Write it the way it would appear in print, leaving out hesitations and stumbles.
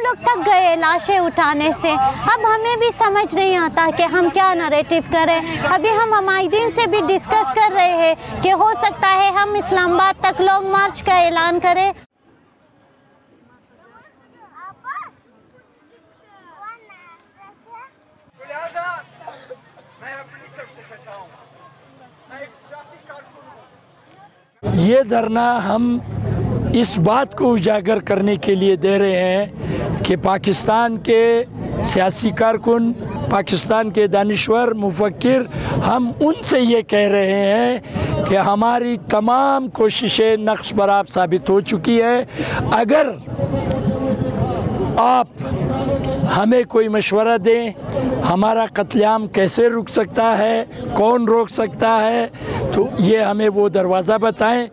लोग थक गए लाशें उठाने से। अब हमें भी समझ नहीं आता कि हम क्या नरेटिव करें। अभी हम हमायदीन से भी डिस्कस कर रहे हैं कि हो सकता है हम इस्लामाबाद तक लॉन्ग मार्च का ऐलान करें। ये धरना हम इस बात को उजागर करने के लिए दे रहे हैं कि पाकिस्तान के सियासी कारकुन, पाकिस्तान के दानिश्वर, मुफक्किर, हम उनसे ये कह रहे हैं कि हमारी तमाम कोशिशें नक्श बराब साबित हो चुकी है। अगर आप हमें कोई मशवरा दें, हमारा कत्लेआम कैसे रुक सकता है, कौन रोक सकता है, तो ये हमें वो दरवाज़ा बताएं।